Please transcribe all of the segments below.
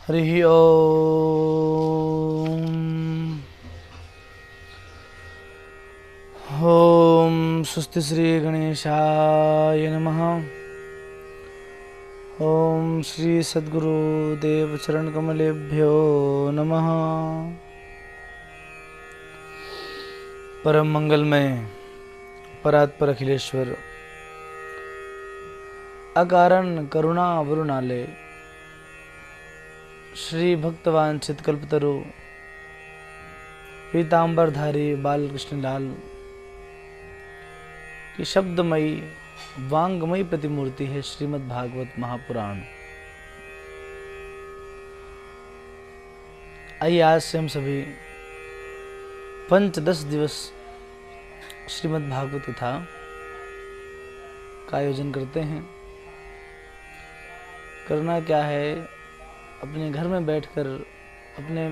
हरिः ओम्। ॐ स्वस्ति श्री गणेशाय नमः। ॐ श्री सद्गुरुदेव चरण कमलेभ्यो नमः। परम मंगलमय परात्पर अखिलेश्वर अकारण करुणा वरुणालय श्री भक्तवांछित कल्पतरु पीतांबरधारी बालकृष्ण लाल की शब्दमयी वांगमयी प्रतिमूर्ति है श्रीमद् भागवत महापुराण। आइए आज से हम सभी पंचदश दिवस श्रीमद् भागवत कथा का आयोजन करते हैं। करना क्या है, अपने घर में बैठकर अपने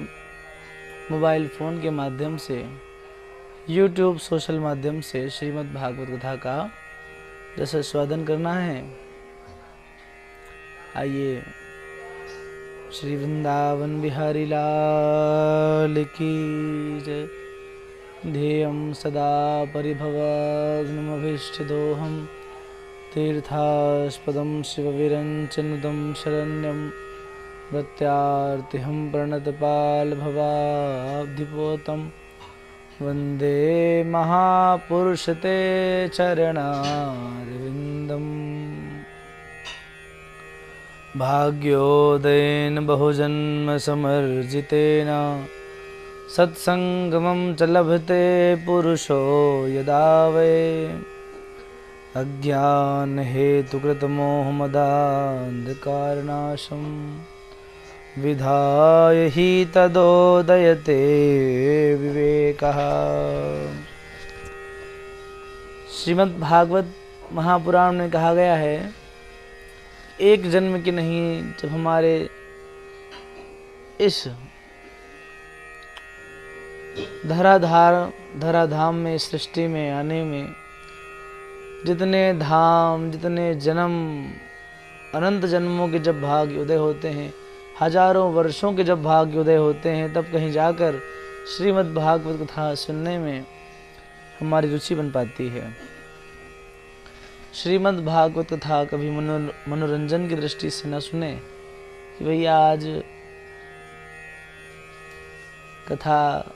मोबाइल फ़ोन के माध्यम से YouTube सोशल माध्यम से श्रीमद् भागवत कथा का जैसे स्वादन करना है। आइए श्री वृंदावन बिहारी लाल की जय। ध्येयं सदा परिभवग्नमभीष्टदोहं तीर्थास्पदं शिवविरञ्चनुदं शरण्यं प्रत्यार्तिहं प्रणतपालभवाब्धिपोतं वन्दे महापुरुषते चरणारविन्दम्। भाग्योदयेन बहुजन्म समर्जितेन सत्संगमं च लभते पुरुषो यदा वै अज्ञानहेतुकृतमोहमदान्धकारनाशं विधाय हि तदोदयते विवेकः। श्रीमद् भागवत महापुराण में कहा गया है, एक जन्म की नहीं, जब हमारे इस धराधाम में, सृष्टि में आने में जितने धाम, जितने जन्म, अनंत जन्मों के जब भाग्य उदय होते हैं, हजारों वर्षों के जब भाग्य उदय होते हैं, तब कहीं जाकर श्रीमद् भागवत कथा सुनने में हमारी रुचि बन पाती है। श्रीमद् भागवत कथा कभी मनोरंजन की दृष्टि से न सुने कि भैया आज कथा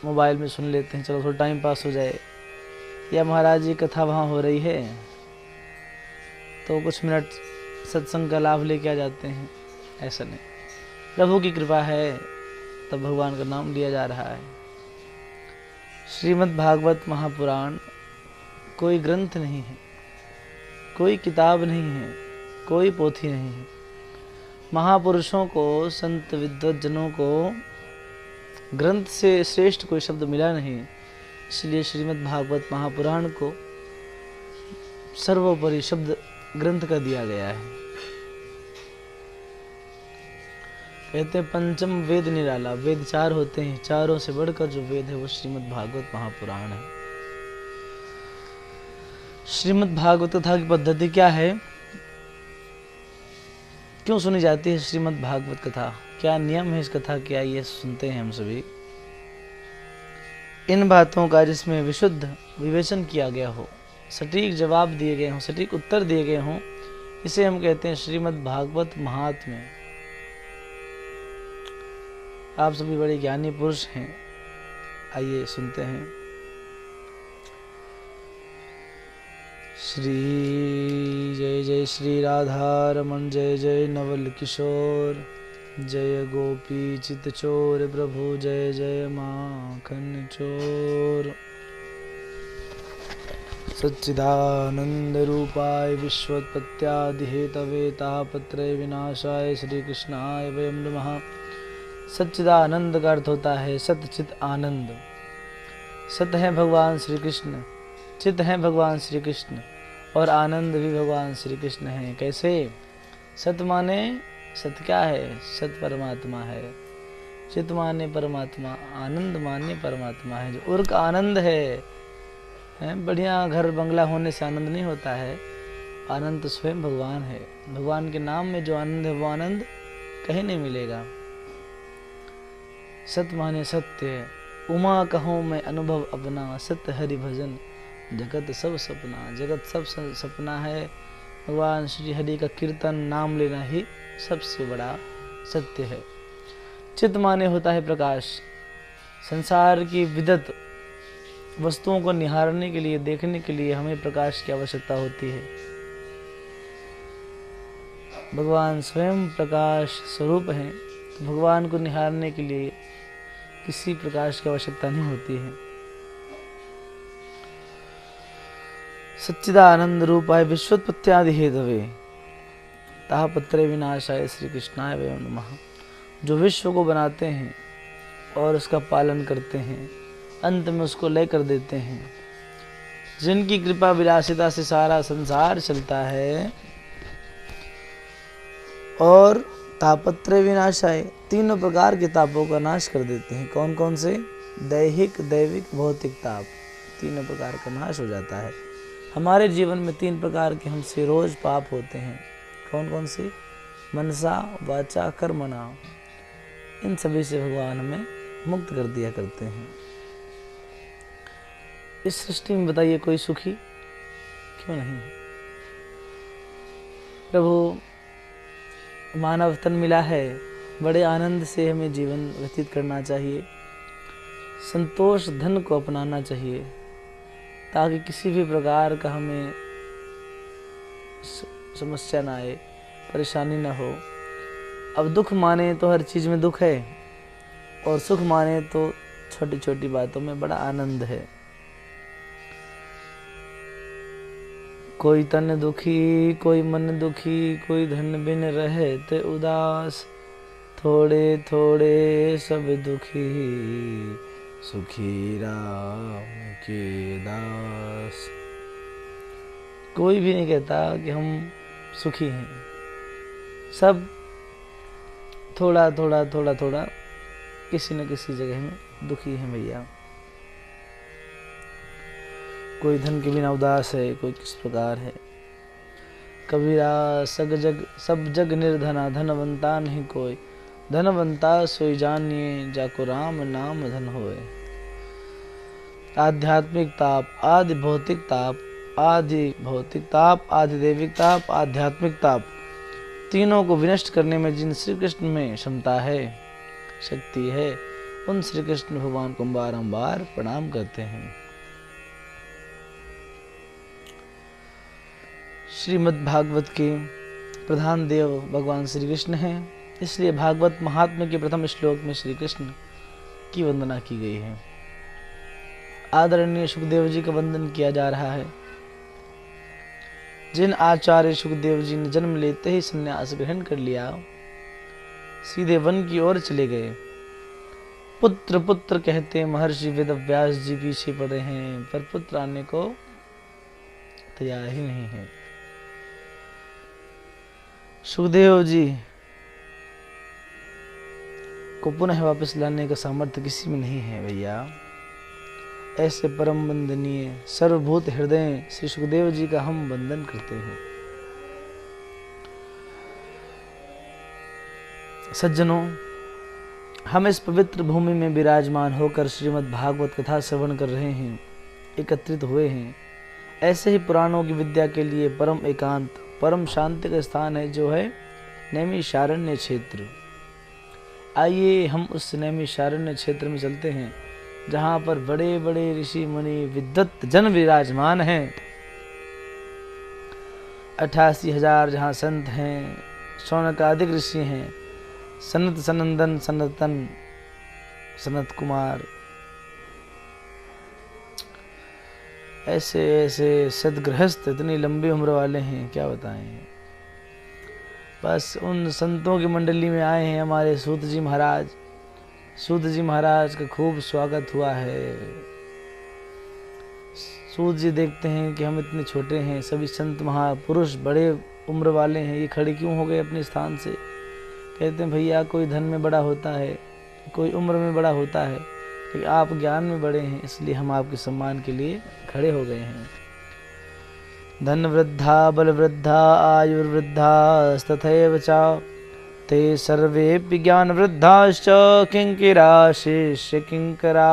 मोबाइल में सुन लेते हैं, चलो थोड़ा टाइम पास हो जाए, या महाराज जी कथा वहाँ हो रही है तो कुछ मिनट सत्संग का लाभ लेके आ जाते हैं। ऐसा नहीं, प्रभु की कृपा है तब भगवान का नाम लिया जा रहा है। श्रीमद् भागवत महापुराण कोई ग्रंथ नहीं है, कोई किताब नहीं है, कोई पोथी नहीं है। महापुरुषों को, संत विद्वज्जनों को ग्रंथ से श्रेष्ठ कोई शब्द मिला नहीं, इसलिए श्रीमद् भागवत महापुराण को सर्वोपरि शब्द ग्रंथ का दिया गया है। कहते हैं पंचम वेद निराला, वेद चार होते हैं, चारों से बढ़कर जो वेद है वो श्रीमद् भागवत महापुराण है। श्रीमद् भागवत कथा की पद्धति क्या है, क्यों सुनी जाती है श्रीमद् भागवत कथा, क्या नियम है इस कथा के, आइए सुनते हैं हम सभी। इन बातों का जिसमें विशुद्ध विवेचन किया गया हो, सटीक जवाब दिए गए हों, सटीक उत्तर दिए गए हों, इसे हम कहते हैं श्रीमद् भागवत महात्म्य। आप सभी बड़े ज्ञानी पुरुष हैं, आइए सुनते हैं। श्री जय जय श्री राधा रमन, जय जय नवल किशोर, जय गोपी चित चोर प्रभु, जय जय माखन चोर। सच्चिदानंद रूपाय विश्वोत्पत्त्यादि हेतवे तापत्रय विनाशाय श्री कृष्णाय वयं नमः। सच्चिदानंद का अर्थ होता है सतचित आनंद। सत है भगवान श्री कृष्ण, चित है भगवान श्री कृष्ण, और आनंद भी भगवान श्री कृष्ण है। कैसे? सत माने, सत क्या है? सत परमात्मा है। चित माने परमात्मा, आनंद माने परमात्मा है। जो उर्क आनंद है, बढ़िया घर बंगला होने से आनंद नहीं होता है, आनंद तो स्वयं भगवान है। भगवान के नाम में जो आनंद है वो आनंद कहीं नहीं मिलेगा। सत माने सत्य, उमा कहूँ मैं अनुभव अपना, सत्य हरि भजन जगत सब सपना। जगत सब सपना है, भगवान श्री हरि का कीर्तन नाम लेना ही सबसे बड़ा सत्य है। चित माने होता है प्रकाश। संसार की विदत वस्तुओं को निहारने के लिए, देखने के लिए हमें प्रकाश की आवश्यकता होती है। भगवान स्वयं प्रकाश स्वरूप हैं, तो भगवान को निहारने के लिए किसी प्रकाश की आवश्यकता नहीं होती है। सच्चिदानंद रूपाय विश्वोत्पत्त्यादि हेतवे तापत्रय विनाशाय श्री कृष्णाय वयं नमः। जो विश्व को बनाते हैं और उसका पालन करते हैं, अंत में उसको लय कर देते हैं, जिनकी कृपा विलासिता से सारा संसार चलता है, और तापत्रय विनाशाय, तीनों प्रकार के तापों का नाश कर देते हैं। कौन कौन से? दैहिक, दैविक, भौतिक ताप, तीनों प्रकार का नाश हो जाता है। हमारे जीवन में 3 प्रकार के हमसे रोज पाप होते हैं। कौन कौन से? मनसा, वाचा, कर्मणा। इन सभी से भगवान हमें मुक्त कर दिया करते हैं। इस सृष्टि में बताइए कोई सुखी क्यों नहीं? प्रभु मानव तन मिला है, बड़े आनंद से हमें जीवन व्यतीत करना चाहिए। संतोष धन को अपनाना चाहिए, ताकि किसी भी प्रकार का हमें समस्या ना आए, परेशानी ना हो। अब दुख माने तो हर चीज में दुख है, और सुख माने तो छोटी छोटी बातों में बड़ा आनंद है। कोई तन दुखी, कोई मन दुखी, कोई धन बिन रहे ते उदास, थोड़े थोड़े सब दुखी, सुखी राम के दास। कोई भी नहीं कहता कि हम सुखी हैं, सब थोड़ा थोड़ा थोड़ा थोड़ा किसी न किसी जगह में दुखी है भैया। कोई धन के बिना उदास है, कोई किस प्रकार है। कबीरा सब जग निर्धना, धनवंता नहीं कोई, धनवंता सोई जानिए, जाको राम नाम धन होए। आध्यात्मिक ताप, आदि भौतिक ताप, आदि भौतिक ताप, आदि दैविक ताप, आध्यात्मिक ताप, तीनों को विनष्ट करने में जिन श्री कृष्ण में क्षमता है, शक्ति है, उन श्री कृष्ण भगवान को बारंबार प्रणाम करते हैं। श्रीमद् भागवत के प्रधान देव भगवान श्री कृष्ण हैं, इसलिए भागवत महात्म्य के प्रथम श्लोक में श्री कृष्ण की वंदना की गई है। आदरणीय सुखदेव जी का वंदन किया जा रहा है। जिन आचार्य सुखदेव जी ने जन्म लेते ही संन्यास ग्रहण कर लिया, सीधे वन की ओर चले गए। पुत्र पुत्र कहते महर्षि वेदव्यास जी पीछे पड़े हैं, पर पुत्र आने को तैयार ही नहीं है। सुखदेव जी को पुनः वापस लाने का सामर्थ्य किसी में नहीं है भैया। ऐसे परम वंदनीय सर्वभूत हृदय श्री सुखदेव जी का हम वंदन करते हैं। सज्जनों, हम इस पवित्र भूमि में विराजमान होकर श्रीमद् भागवत कथा श्रवण कर रहे हैं, एकत्रित हुए हैं। ऐसे ही पुराणों की विद्या के लिए परम एकांत, परम शांति का स्थान है, जो है नैमिषारण्य क्षेत्र। आइए हम उस नैमिषारण्य क्षेत्र में चलते हैं, जहाँ पर बड़े बड़े ऋषि मुनि विद्वत जन विराजमान हैं। 88,000 जहाँ संत हैं, शौनकादिक ऋषि हैं, सनत सनंदन सनातन सनत कुमार, ऐसे ऐसे सदगृहस्थ इतनी लंबी उम्र वाले हैं, क्या बताएं। बस उन संतों की मंडली में आए हैं हमारे सूत जी महाराज। सूत जी महाराज का खूब स्वागत हुआ है। सूत जी देखते हैं कि हम इतने छोटे हैं, सभी संत महापुरुष बड़े उम्र वाले हैं, ये खड़े क्यों हो गए अपने स्थान से। कहते हैं भैया, कोई धन में बड़ा होता है, कोई उम्र में बड़ा होता है, लेकिन आप ज्ञान में बड़े हैं, इसलिए हम आपके सम्मान के लिए खड़े हो गए हैं। धन वृद्धा बल वृद्धा आयुर्वृद्धा तथैव च ते सर्वेऽपि ज्ञानवृद्धाश्च किंकिरा शिष्य किंकरा।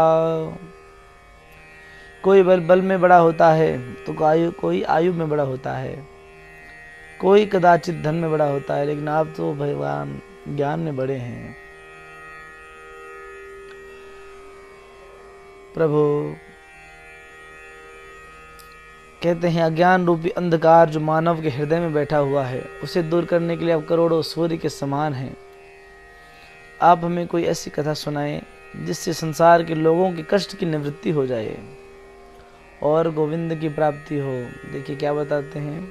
कोई बल में बड़ा होता है तो कोई आयु में बड़ा होता है, कोई कदाचित धन में बड़ा होता है, लेकिन आप तो भगवान ज्ञान में बड़े हैं। प्रभु कहते हैं अज्ञान रूपी अंधकार जो मानव के हृदय में बैठा हुआ है, उसे दूर करने के लिए आप करोड़ों सूर्य के समान हैं। आप हमें कोई ऐसी कथा सुनाएं जिससे संसार के लोगों के कष्ट की निवृत्ति हो जाए और गोविंद की प्राप्ति हो। देखिए क्या बताते हैं,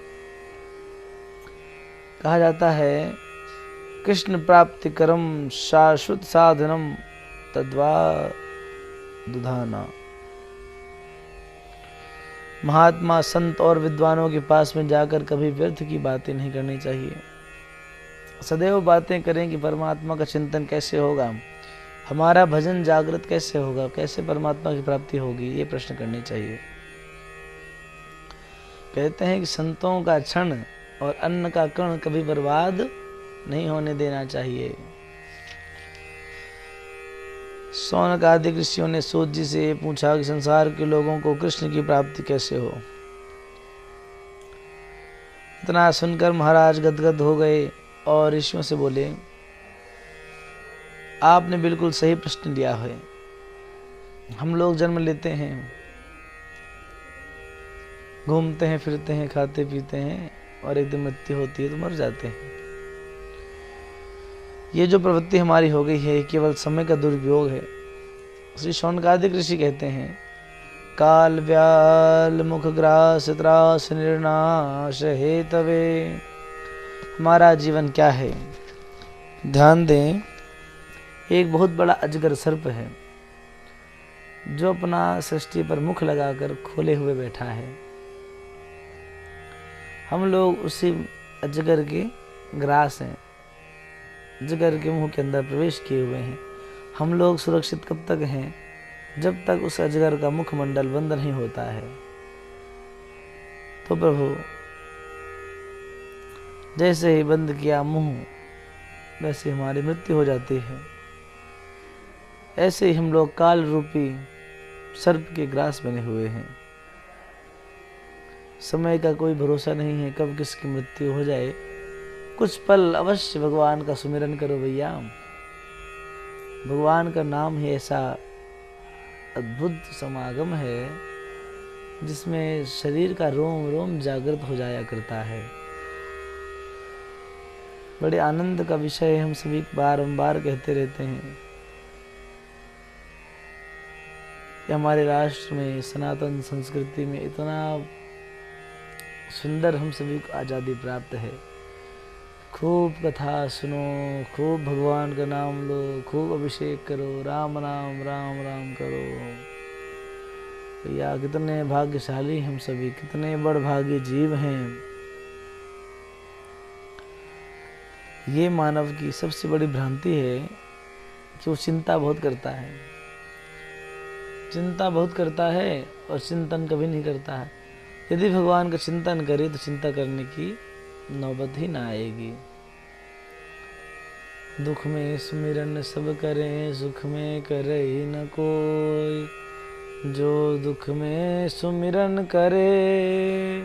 कहा जाता है कृष्ण प्राप्ति करम शाश्वत साधनम तद्वा दुधाना। महात्मा संत और विद्वानों के पास में जाकर कभी व्यर्थ की बातें नहीं करनी चाहिए। सदैव बातें करें कि परमात्मा का चिंतन कैसे होगा, हमारा भजन जागृत कैसे होगा, कैसे परमात्मा की प्राप्ति होगी, ये प्रश्न करने चाहिए। कहते हैं कि संतों का क्षण और अन्न का कण कभी बर्बाद नहीं होने देना चाहिए। शौनक आदि ऋषियों ने सूत जी से पूछा कि संसार के लोगों को कृष्ण की प्राप्ति कैसे हो। इतना सुनकर महाराज गदगद हो गए और ऋषियों से बोले, आपने बिल्कुल सही प्रश्न लिया है। हम लोग जन्म लेते हैं, घूमते हैं, फिरते हैं, खाते पीते हैं और एक दिन मृत्यु होती है तो मर जाते हैं। ये जो प्रवृत्ति हमारी हो गई है केवल समय का दुरुपयोग है। श्री शौनकादिक ऋषि कहते हैं, काल व्याल मुख ग्रास त्रास निर्नाश हेतवे। हमारा जीवन क्या है? ध्यान दें, एक बहुत बड़ा अजगर सर्प है जो अपना सृष्टि पर मुख लगाकर खोले हुए बैठा है। हम लोग उसी अजगर के ग्रास हैं, अजगर के मुंह के अंदर प्रवेश किए हुए हैं। हम लोग सुरक्षित कब तक हैं? जब तक उस अजगर का मुखमंडल बंद नहीं होता है। तो प्रभु जैसे ही बंद किया मुंह, वैसे हमारी मृत्यु हो जाती है। ऐसे ही हम लोग काल रूपी सर्प के ग्रास बने हुए हैं। समय का कोई भरोसा नहीं है कब किसकी मृत्यु हो जाए। कुछ पल अवश्य भगवान का सुमिरन करो भैया। भगवान का नाम ही ऐसा अद्भुत समागम है जिसमें शरीर का रोम रोम जागृत हो जाया करता है। बड़े आनंद का विषय हम सभी बारंबार कहते रहते हैं कि हमारे राष्ट्र में, सनातन संस्कृति में इतना सुंदर हम सभी को आज़ादी प्राप्त है। खूब कथा सुनो, खूब भगवान का नाम लो, खूब अभिषेक करो, राम नाम राम राम करो। भैया कितने भाग्यशाली हम सभी, कितने बड़भागी जीव हैं। ये मानव की सबसे बड़ी भ्रांति है कि वो चिंता बहुत करता है, चिंता बहुत करता है और चिंतन कभी नहीं करता है। यदि भगवान का चिंतन करे तो चिंता करने की नौबत ही ना आएगी। दुख में सुमिरन सब करें, सुख में करे ही न कोई। जो दुख में सुमिरन करे,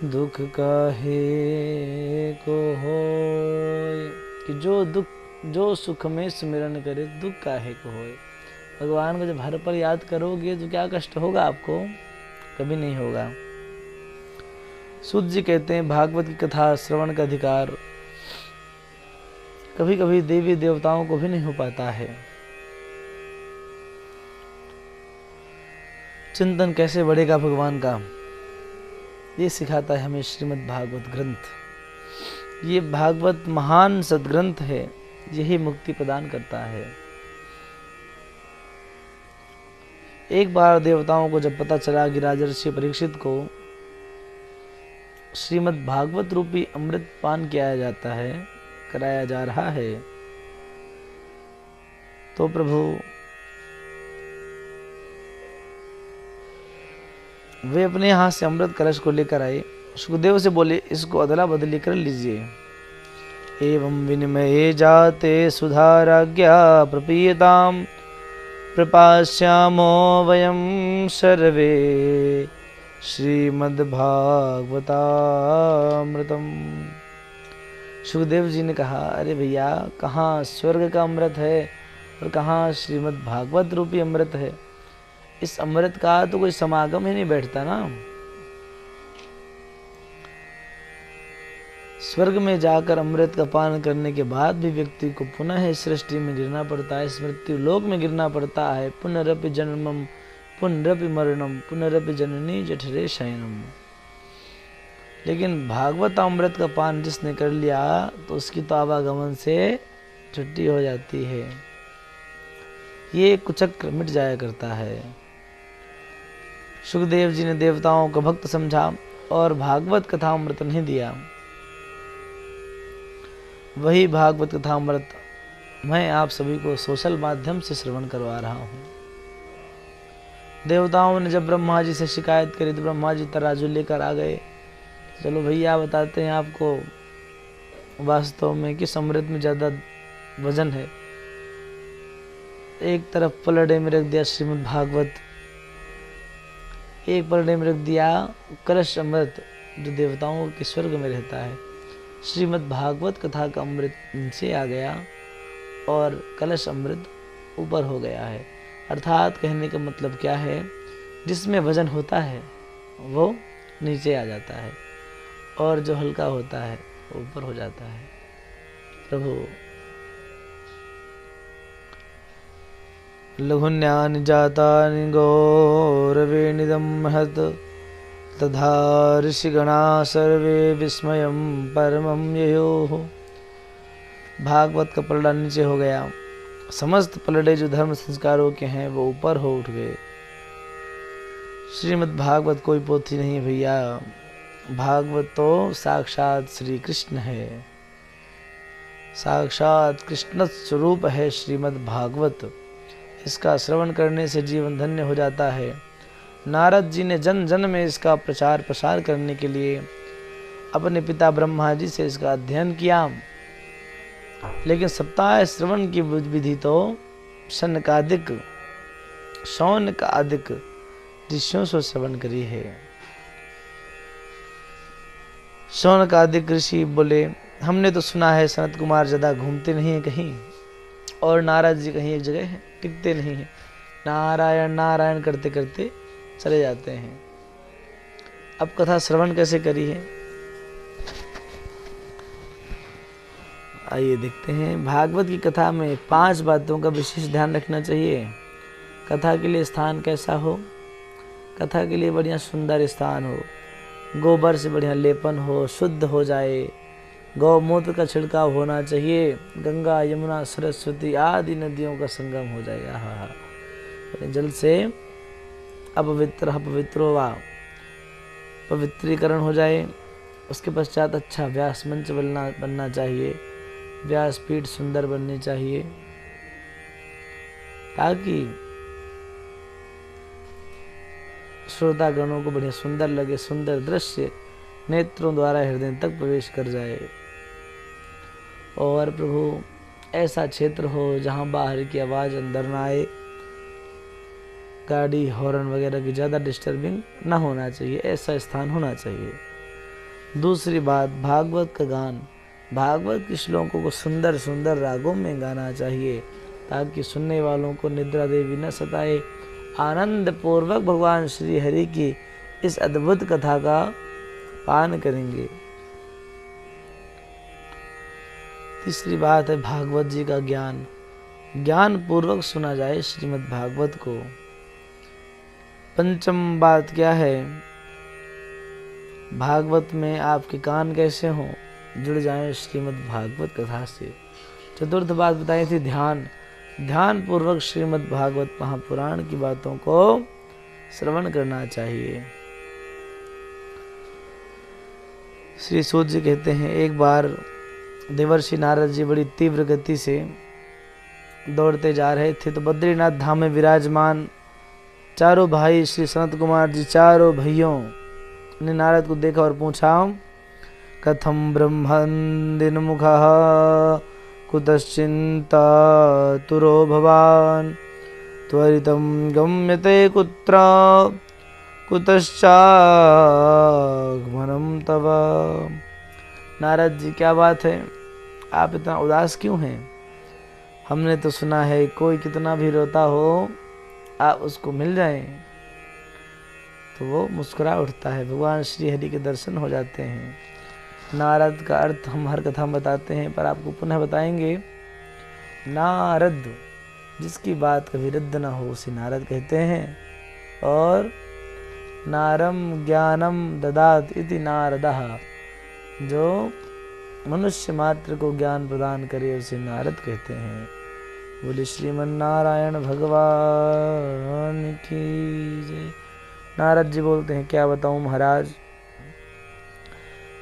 दुख काहे को होय। कि जो सुख में सुमिरन करे, दुख काहे को होय। भगवान को जब हर पल याद करोगे तो क्या कष्ट होगा आपको? कभी नहीं होगा। सूत जी कहते हैं, भागवत की कथा श्रवण का अधिकार कभी कभी देवी देवताओं को भी नहीं हो पाता है। चिंतन कैसे बढ़ेगा भगवान का, ये सिखाता है हमें श्रीमद् भागवत ग्रंथ। ये भागवत महान सद्ग्रंथ है, यही मुक्ति प्रदान करता है। एक बार देवताओं को जब पता चला कि राजर्षि परीक्षित को श्रीमद् भागवत रूपी अमृत पान कराया जा रहा है, तो प्रभु वे अपने हाथ से अमृत कलश को लेकर आए। सुखदेव से बोले, इसको अदला बदली कर लीजिए। एवं विनिमये जाते सुधाराज्ञा प्रपीयताम् प्रपास्यामो वयं सर्वे श्रीमद्भागवतामृतम्। सुखदेव जी ने कहा, अरे भैया, कहाँ स्वर्ग का अमृत है और कहाँ श्रीमद् भागवत रूपी अमृत है। इस अमृत का तो कोई समागम ही नहीं बैठता ना। स्वर्ग में जाकर अमृत का पान करने के बाद भी व्यक्ति को पुनः इस सृष्टि में गिरना पड़ता है, इस मृत्यु लोक में गिरना पड़ता है। पुनरपि जन्मम पुनरपि मरणम पुनरपि जननी जठरे शयनम। लेकिन भागवत अमृत का पान जिसने कर लिया तो उसकी तो आवागमन से छुट्टी हो जाती है, ये कुचक्र मिट जाया करता है। सुखदेव जी ने देवताओं को भक्त समझा और भागवत कथा अमृत नहीं दिया। वही भागवत कथा अमृत मैं आप सभी को सोशल माध्यम से श्रवण करवा रहा हूँ। देवताओं ने जब ब्रह्मा जी से शिकायत करी तो ब्रह्मा जी तराजू लेकर आ गए। चलो भैया, बताते हैं आपको वास्तव में किस अमृत में ज्यादा वजन है। एक तरफ पलड़े में रख दिया श्रीमद् भागवत, एक पलड़े में रख दिया कलश अमृत जो देवताओं के स्वर्ग में रहता है। श्रीमद् भागवत कथा का अमृत नीचे आ गया और कलश अमृत ऊपर हो गया है। अर्थात कहने का मतलब क्या है, जिसमें वजन होता है वो नीचे आ जाता है और जो हल्का होता है वो ऊपर हो जाता है। प्रभु लघुन्यानि जातानि गौरवेणिदं महत् तथा ऋषिगणा सर्वे विस्मयं परमं ययोः। भागवत का पलड़ा नीचे हो गया, समस्त पलड़े जो धर्म संस्कारों के हैं वो ऊपर हो उठ गए। श्रीमद् भागवत कोई पोथी नहीं भैया, भागवत तो साक्षात श्री कृष्ण है, साक्षात कृष्ण स्वरूप है श्रीमद् भागवत। इसका श्रवण करने से जीवन धन्य हो जाता है। नारद जी ने जन जन में इसका प्रचार प्रसार करने के लिए अपने पिता ब्रह्मा जी से इसका अध्ययन किया, लेकिन सप्ताह श्रवण की विधि तो शनकादिक शौनकादिक ऋषियों से श्रवण करी है। शौनकादिक ऋषि बोले, हमने तो सुना है सनत कुमार ज्यादा घूमते नहीं है कहीं, और नारद जी कहीं एक जगह है टिकते नहीं है, नारायण नारायण करते करते चले जाते हैं। अब कथा श्रवण कैसे करी है, आइए देखते हैं। भागवत की कथा में 5 बातों का विशेष ध्यान रखना चाहिए। कथा के लिए स्थान कैसा हो, कथा के लिए बढ़िया सुंदर स्थान हो, गोबर से बढ़िया लेपन हो, शुद्ध हो जाए, गौमूत्र का छिड़काव होना चाहिए, गंगा यमुना सरस्वती आदि नदियों का संगम हो जाएगा। हाँ, जल से अपवित्रो वा पवित्रीकरण हो जाए। उसके पश्चात अच्छा व्यास मंच बनना चाहिए, व्यासपीठ सुंदर बननी चाहिए, ताकि श्रोतागणों को बढ़िया सुंदर लगे, सुंदर दृश्य नेत्रों द्वारा हृदय तक प्रवेश कर जाए। और प्रभु ऐसा क्षेत्र हो जहाँ बाहर की आवाज़ अंदर ना आए, गाड़ी हॉर्न वगैरह की ज़्यादा डिस्टर्बिंग ना होना चाहिए, ऐसा स्थान होना चाहिए। दूसरी बात, भागवत का गान, भागवत के श्लोकों को सुंदर सुंदर रागों में गाना चाहिए, ताकि सुनने वालों को निद्रा देवी न सताए, आनंद पूर्वक भगवान श्री हरि की इस अद्भुत कथा का पान करेंगे। तीसरी बात है भागवत जी का ज्ञान, ज्ञान पूर्वक सुना जाए श्रीमद् भागवत को। पंचम बात क्या है, भागवत में आपके कान कैसे हों, जुड़ जाएं श्रीमद् भागवत कथा से। चतुर्थ बात बताई थी ध्यान, ध्यान पूर्वक श्रीमद् भागवत महापुराण की बातों को श्रवण करना चाहिए। श्री सूत जी कहते हैं, एक बार देवर्षि नारद जी बड़ी तीव्र गति से दौड़ते जा रहे थे तो बद्रीनाथ धाम में विराजमान चारों भाई श्री सनत कुमार जी, चारों भाइयों ने नारद को देखा और पूछा, कथं ब्रह्मन्दिन्मुखः कुतश्चिन्तातुरो भवान् त्वरितं गम्यते कुत्र कुतश्चागमनं तव। नारद जी, क्या बात है, आप इतना उदास क्यों हैं? हमने तो सुना है कोई कितना भी रोता हो आप उसको मिल जाएं तो वो मुस्कुरा उठता है, भगवान श्री हरि के दर्शन हो जाते हैं। नारद का अर्थ हम हर कथा में बताते हैं, पर आपको पुनः बताएंगे। नारद, जिसकी बात कभी रद्द ना हो उसे नारद कहते हैं। और नारम ज्ञानम ददात इति नारदः, जो मनुष्य मात्र को ज्ञान प्रदान करे उसे नारद कहते हैं। बोले श्रीमन नारायण भगवान की जय। नारद जी बोलते हैं, क्या बताऊं महाराज,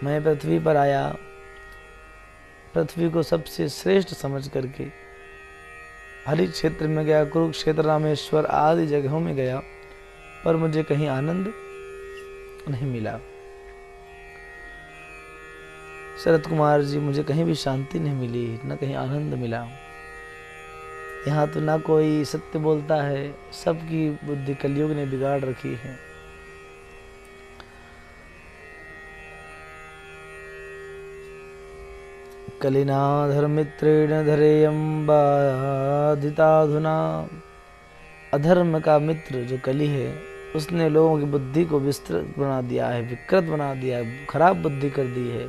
मैं पृथ्वी पर आया, पृथ्वी को सबसे श्रेष्ठ समझ करके हरि क्षेत्र में गया, कुरुक्षेत्र, रामेश्वर आदि जगहों में गया, पर मुझे कहीं आनंद नहीं मिला। शरद कुमार जी, मुझे कहीं भी शांति नहीं मिली, न कहीं आनंद मिला। यहाँ तो ना कोई सत्य बोलता है, सबकी बुद्धि कलयुग ने बिगाड़ रखी है। कलिना धर्मित्रेण धरेयं बाधिताधुना। अधर्म का मित्र जो कली है उसने लोगों की बुद्धि को विस्तृत बना दिया है, विकृत बना दिया है, खराब बुद्धि कर दी है।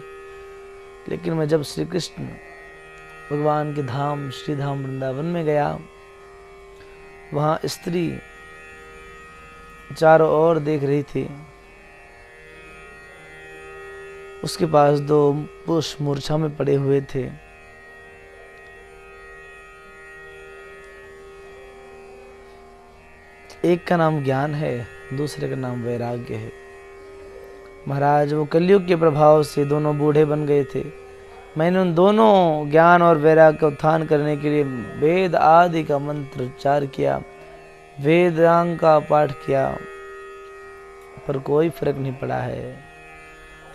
लेकिन मैं जब श्री कृष्ण भगवान के धाम श्री धाम वृंदावन में गया, वहाँ स्त्री चारों ओर देख रही थी, उसके पास 2 पुरुष मूर्छा में पड़े हुए थे। एक का नाम ज्ञान है, दूसरे का नाम वैराग्य है। महाराज, वो कलयुग के प्रभाव से दोनों बूढ़े बन गए थे। मैंने उन दोनों ज्ञान और वैराग्य का उत्थान करने के लिए वेद आदि का मंत्र उच्चार किया, वेदांग का पाठ किया, पर कोई फर्क नहीं पड़ा है।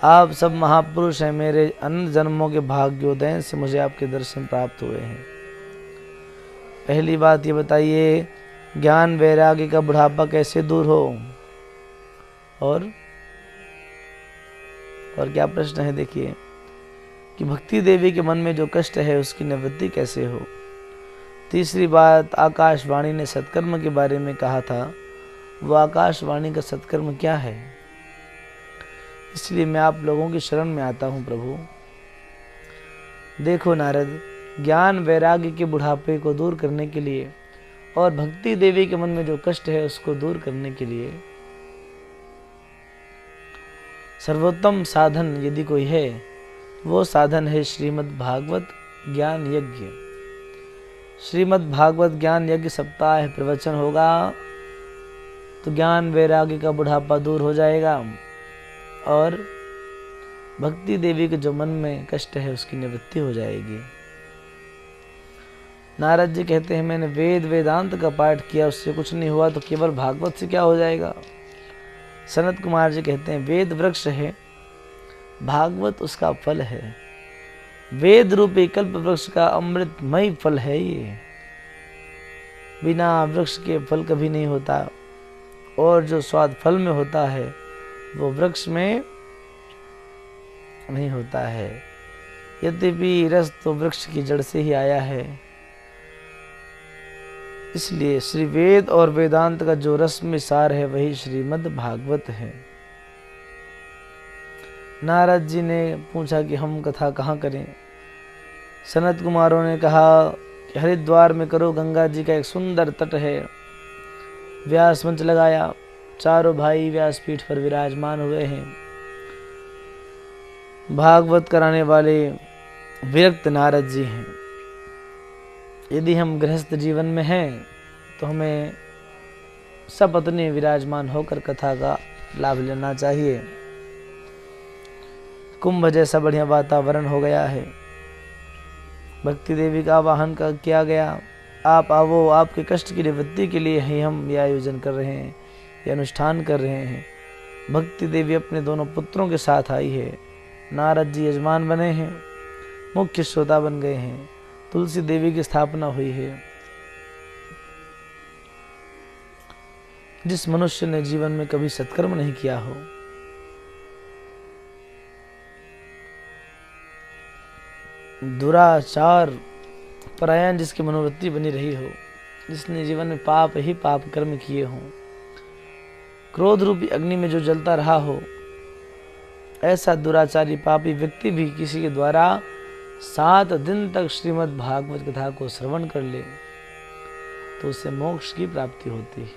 आप सब महापुरुष हैं, मेरे अनंत जन्मों के भाग्योदय से मुझे आपके दर्शन प्राप्त हुए हैं। पहली बात ये बताइए, ज्ञान वैराग्य का बुढ़ापा कैसे दूर हो? और क्या प्रश्न है, देखिए कि भक्ति देवी के मन में जो कष्ट है उसकी निवृत्ति कैसे हो? तीसरी बात, आकाशवाणी ने सत्कर्म के बारे में कहा था, वो आकाशवाणी का सत्कर्म क्या है? इसलिए मैं आप लोगों की शरण में आता हूँ प्रभु। देखो नारद, ज्ञान वैराग्य के बुढ़ापे को दूर करने के लिए और भक्ति देवी के मन में जो कष्ट है उसको दूर करने के लिए सर्वोत्तम साधन यदि कोई है, वो साधन है श्रीमद् भागवत ज्ञान यज्ञ। श्रीमद् भागवत ज्ञान यज्ञ सप्ताह प्रवचन होगा तो ज्ञान वैराग्य का बुढ़ापा दूर हो जाएगा और भक्ति देवी के जो मन में कष्ट है उसकी निवृत्ति हो जाएगी। नारद जी कहते हैं, मैंने वेद वेदांत का पाठ किया, उससे कुछ नहीं हुआ तो केवल भागवत से क्या हो जाएगा? सनत कुमार जी कहते हैं, वेद वृक्ष है, भागवत उसका फल है। वेद रूपी कल्प वृक्ष का अमृतमय फल है ये, बिना वृक्ष के फल कभी नहीं होता, और जो स्वाद फल में होता है वो वृक्ष में नहीं होता है। यद्यपि रस तो वृक्ष की जड़ से ही आया है, इसलिए श्री वेद और वेदांत का जो रस में सार है वही श्रीमद् भागवत है। नारद जी ने पूछा कि हम कथा कहाँ करें? सनत कुमारों ने कहा कि हरिद्वार में करो, गंगा जी का एक सुंदर तट है। व्यास मंच लगाया, चारों भाई व्यासपीठ पर विराजमान हुए हैं। भागवत कराने वाले विरक्त नारद जी हैं। यदि हम गृहस्थ जीवन में हैं तो हमें सपत्नी विराजमान होकर कथा का लाभ लेना चाहिए। कुंभ जैसा बढ़िया वातावरण हो गया है, भक्ति देवी का आवाहन किया गया, आप आवो, आपके कष्ट की निवृत्ति के लिए ही हम यह आयोजन कर रहे हैं, यह अनुष्ठान कर रहे हैं। भक्ति देवी अपने दोनों पुत्रों के साथ आई है, नारद जी यजमान बने हैं, मुख्य श्रोता बन गए हैं, तुलसी देवी की स्थापना हुई है। जिस मनुष्य ने जीवन में कभी सत्कर्म नहीं किया हो, दुराचार परायण जिसकी मनोवृत्ति बनी रही हो, जिसने जीवन में पाप ही पाप कर्म किए हों, क्रोध रूपी अग्नि में जो जलता रहा हो, ऐसा दुराचारी पापी व्यक्ति भी किसी के द्वारा 7 दिन तक श्रीमद् भागवत कथा को श्रवण कर ले तो उसे मोक्ष की प्राप्ति होती है।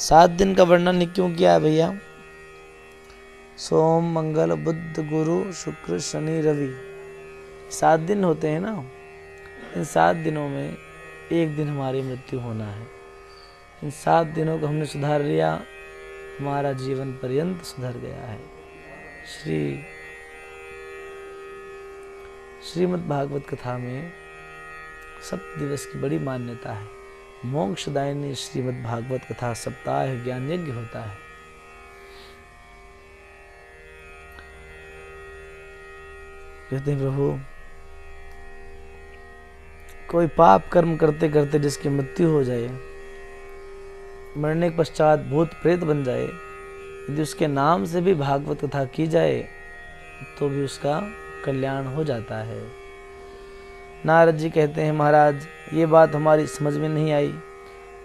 7 दिन का वर्णन क्यों किया है भैया? सोम मंगल बुध गुरु शुक्र शनि रवि 7 दिन होते हैं ना। इन 7 दिनों में एक दिन हमारी मृत्यु होना है। इन 7 दिनों को हमने सुधार लिया, हमारा जीवन पर्यंत सुधर गया है। श्रीमद् भागवत कथा में 7 दिवस की बड़ी मान्यता है। मोक्षदायिनी श्रीमद् भागवत कथा सप्ताह ज्ञान यज्ञ होता है। कहते हैं प्रभु, कोई पाप कर्म करते करते जिसकी मृत्यु हो जाए, मरने के पश्चात भूत प्रेत बन जाए, यदि उसके नाम से भी भागवत कथा की जाए तो भी उसका कल्याण हो जाता है। नारद जी कहते हैं, महाराज ये बात हमारी समझ में नहीं आई।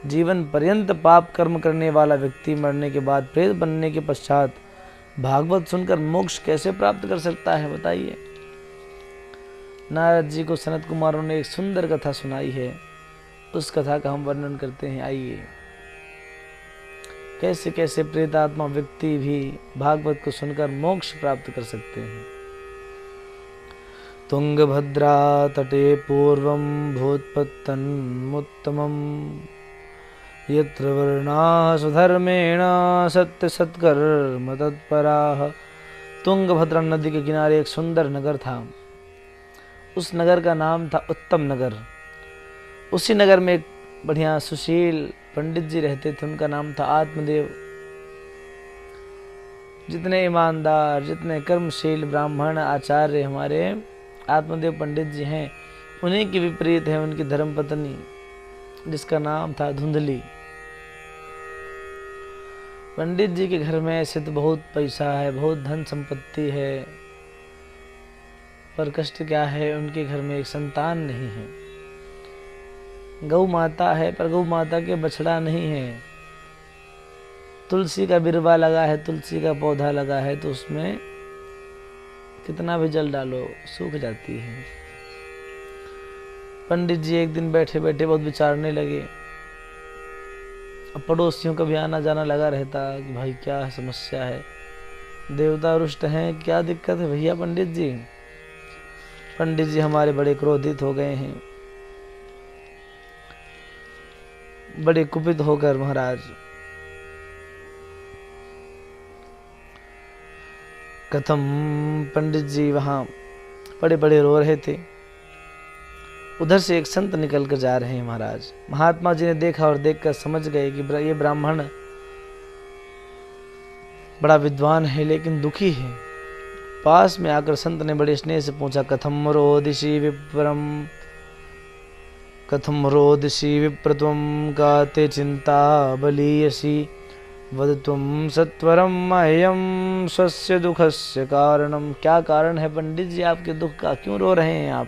जीवन पर्यंत पाप कर्म करने वाला व्यक्ति मरने के बाद प्रेत बनने के पश्चात भागवत सुनकर मोक्ष कैसे प्राप्त कर सकता है, बताइए। नारद जी को सनत कुमारों ने एक सुंदर कथा सुनाई है, उस कथा का हम वर्णन करते हैं। आइए, कैसे कैसे प्रेतात्मा व्यक्ति भी भागवत को सुनकर मोक्ष प्राप्त कर सकते हैं। तुंगभद्रा तटे पूर्वं भूतपत्तनमुत्तमं यत्र वर्णाः स्वधर्मेण सत्य सत्कर्म तत्पराः। तुंगभद्रा नदी के किनारे एक सुंदर नगर था। उस नगर का नाम था उत्तम नगर। उसी नगर में एक बढ़िया सुशील पंडित जी रहते थे, उनका नाम था आत्मदेव। जितने ईमानदार, जितने कर्मशील ब्राह्मण आचार्य हमारे आत्मदेव पंडित जी हैं, उन्हीं के विपरीत है उनकी धर्मपत्नी, जिसका नाम था धुंधली। पंडित जी के घर में ऐसे तो बहुत पैसा है, बहुत धन संपत्ति है, पर कष्ट क्या है, उनके घर में एक संतान नहीं है। गौ माता है, पर गौ माता के बछड़ा नहीं है। तुलसी का बिरवा लगा है, तुलसी का पौधा लगा है, तो उसमें कितना भी जल डालो सूख जाती है। पंडित जी एक दिन बैठे बैठे बहुत विचारने लगे। अब पड़ोसियों का भी आना जाना लगा रहता कि भाई क्या समस्या है, देवता रुष्ट हैं, क्या दिक्कत है भैया पंडित जी। पंडित जी हमारे बड़े क्रोधित हो गए हैं, बड़े कुपित होकर महाराज कथम पंडित जी वहां बड़े बड़े रो रहे थे। उधर से एक संत निकल कर जा रहे हैं महाराज। महात्मा जी ने देखा और देखकर समझ गए कि ये ब्राह्मण बड़ा विद्वान है लेकिन दुखी है। पास में आकर संत ने बड़े स्नेह से पूछा, कथम रोदिषि विप्रम, कथम रोदिषि विप्रत्वं गाते चिंता बलीयसी वदत्वं सत्वरम मह्यं स्वस्य दुखस्य कारणम। क्या कारण है पंडित जी आपके दुख का, क्यों रो रहे हैं आप?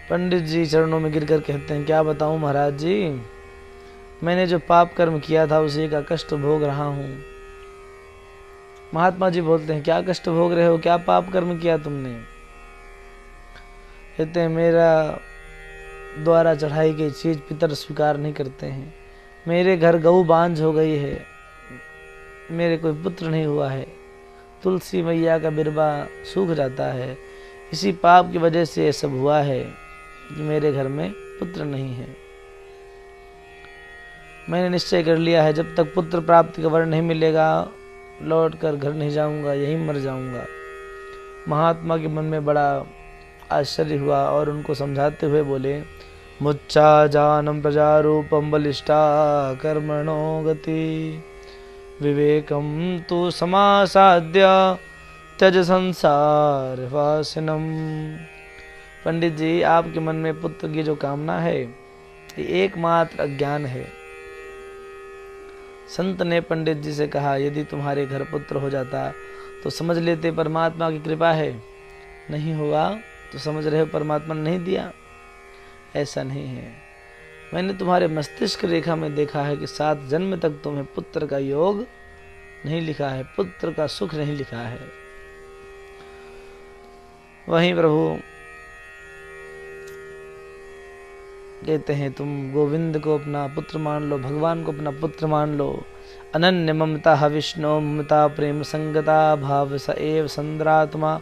पंडित जी चरणों में गिरकर कहते हैं, क्या बताऊं महाराज जी, मैंने जो पाप कर्म किया था उसी का कष्ट भोग रहा हूं। महात्मा जी बोलते हैं, क्या कष्ट भोग रहे हो, क्या पाप कर्म किया तुमने? कहते हैं, मेरा द्वारा चढ़ाई गई चीज पितर स्वीकार नहीं करते हैं, मेरे घर गऊ बांझ हो गई है, मेरे कोई पुत्र नहीं हुआ है, तुलसी मैया का बिरवा सूख जाता है, इसी पाप की वजह से ये सब हुआ है कि मेरे घर में पुत्र नहीं है। मैंने निश्चय कर लिया है जब तक पुत्र प्राप्ति का वर नहीं मिलेगा लौट कर घर नहीं जाऊंगा, यहीं मर जाऊंगा। महात्मा के मन में बड़ा आश्चर्य हुआ और उनको समझाते हुए बोले, मुच्चा जानम प्रजारूपम बलिष्ठा कर्मणो गति विवेकम तु समासाद्य त्यज संसार वासिनम। पंडित जी, आपके मन में पुत्र की जो कामना है ये एकमात्र अज्ञान है। संत ने पंडित जी से कहा, यदि तुम्हारे घर पुत्र हो जाता तो समझ लेते परमात्मा की कृपा है, नहीं हुआ तो समझ रहे हो परमात्मा ने नहीं दिया। ऐसा नहीं है। मैंने तुम्हारे मस्तिष्क रेखा में देखा है कि 7 जन्म तक तुम्हें पुत्र का योग नहीं लिखा है, पुत्र का सुख नहीं लिखा है। वहीं प्रभु कहते हैं, तुम गोविंद को अपना पुत्र मान लो, भगवान को अपना पुत्र मान लो। अनन्य ममता विष्णु ममता प्रेम संगता भाव स एव संद्रात्मा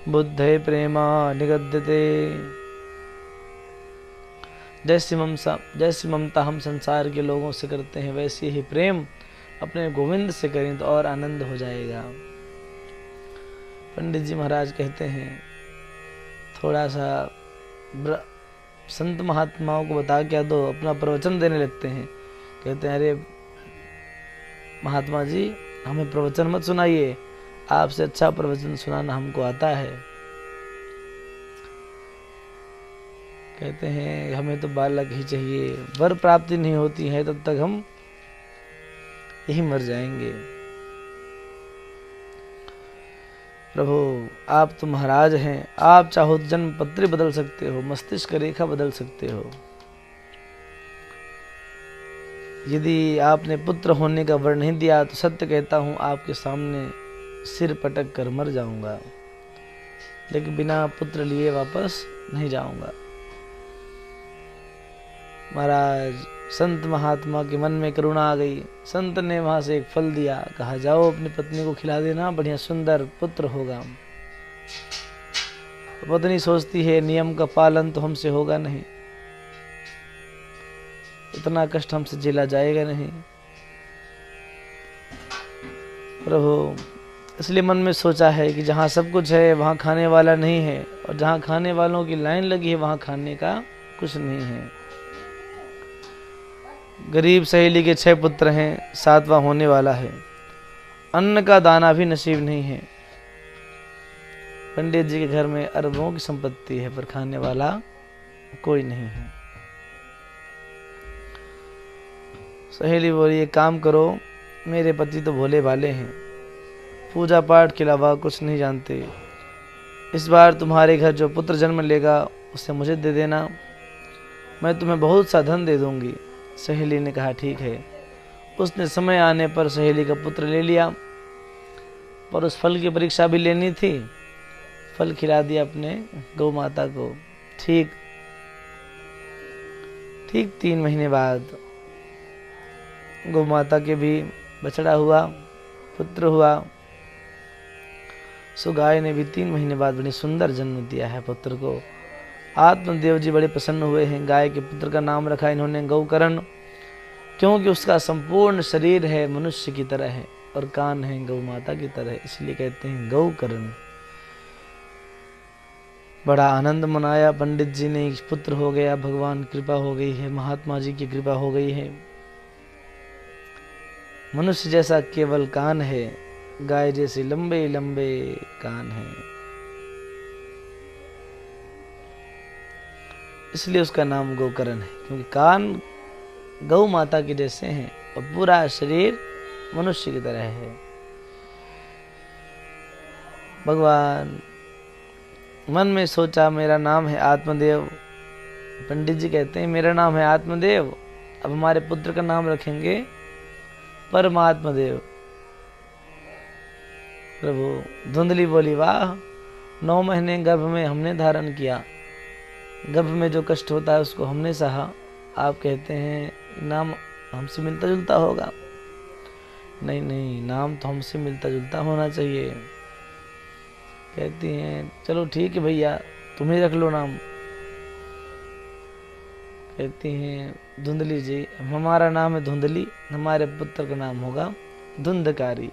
बुद्धे प्रेमा निगद्यते। जैसी ममता हम संसार के लोगों से करते हैं, वैसी ही प्रेम अपने गोविंद से करें तो और आनंद हो जाएगा। पंडित जी महाराज कहते हैं, थोड़ा सा संत महात्माओं को बता क्या दो, अपना प्रवचन देने लगते हैं। कहते हैं, अरे महात्मा जी, हमें प्रवचन मत सुनाइए, आपसे अच्छा प्रवचन सुनाना हमको आता है। कहते हैं, हमें तो बालक ही चाहिए, वर प्राप्ति नहीं होती है तब तक हम यही मर जाएंगे। प्रभु, आप तो महाराज हैं, आप चाहो तो जन्म पत्री बदल सकते हो, मस्तिष्क रेखा बदल सकते हो। यदि आपने पुत्र होने का वर नहीं दिया तो सत्य कहता हूं, आपके सामने सिर पटक कर मर जाऊंगा, लेकिन बिना पुत्र लिए वापस नहीं जाऊंगा। महाराज, संत महात्मा के मन में करुणा आ गई। संत ने वहां से एक फल दिया, कहा जाओ अपनी पत्नी को खिला देना, बढ़िया सुंदर पुत्र होगा। पत्नी सोचती है, नियम का पालन तो हमसे होगा नहीं, इतना कष्ट हमसे झेला जाएगा नहीं। प्रभु, इसलिए मन में सोचा है कि जहाँ सब कुछ है वहाँ खाने वाला नहीं है, और जहाँ खाने वालों की लाइन लगी है वहाँ खाने का कुछ नहीं है। गरीब सहेली के 6 पुत्र हैं, 7वां होने वाला है, अन्न का दाना भी नसीब नहीं है। पंडित जी के घर में अरबों की संपत्ति है, पर खाने वाला कोई नहीं है। सहेली बोली, एक काम करो, मेरे पति तो भोले भाले हैं, पूजा पाठ के अलावा कुछ नहीं जानते। इस बार तुम्हारे घर जो पुत्र जन्म लेगा उसे मुझे दे देना, मैं तुम्हें बहुत सा धन दे दूंगी। सहेली ने कहा, ठीक है। उसने समय आने पर सहेली का पुत्र ले लिया, पर उस फल की परीक्षा भी लेनी थी। फल खिला दिया अपने गौ माता को। ठीक 3 महीने बाद गौ माता के भी बछड़ा हुआ, पुत्र हुआ। सो गाय ने भी 3 महीने बाद बड़ी सुंदर जन्म दिया है पुत्र को। आत्मदेव जी बड़े प्रसन्न हुए हैं। गाय के पुत्र का नाम रखा इन्होंने गौकरण, क्योंकि उसका संपूर्ण शरीर है मनुष्य की तरह है और कान है गौ माता की तरह, इसलिए कहते हैं गौकरण। बड़ा आनंद मनाया पंडित जी ने, पुत्र हो गया, भगवान कृपा हो गई है, महात्मा जी की कृपा हो गई है। मनुष्य जैसा केवल कान है, गाय जैसे लंबे लंबे कान हैं, इसलिए उसका नाम गोकर्ण है, क्योंकि कान गौ माता के जैसे हैं और पूरा शरीर मनुष्य की तरह है। भगवान मन में सोचा, मेरा नाम है आत्मदेव। पंडित जी कहते हैं, मेरा नाम है आत्मदेव, अब हमारे पुत्र का नाम रखेंगे परमात्मदेव। प्रभु, धुंधली बोली, वाह, 9 महीने गर्भ में हमने धारण किया, गर्भ में जो कष्ट होता है उसको हमने सहा। आप कहते हैं नाम हमसे मिलता जुलता होगा। नहीं नहीं, नाम तो हमसे मिलता जुलता होना चाहिए। कहती हैं, चलो ठीक है भैया, तुम ही रख लो नाम। कहती हैं, धुंधली जी, हमारा नाम है धुंधली, हमारे पुत्र का नाम होगा धुंधकारी।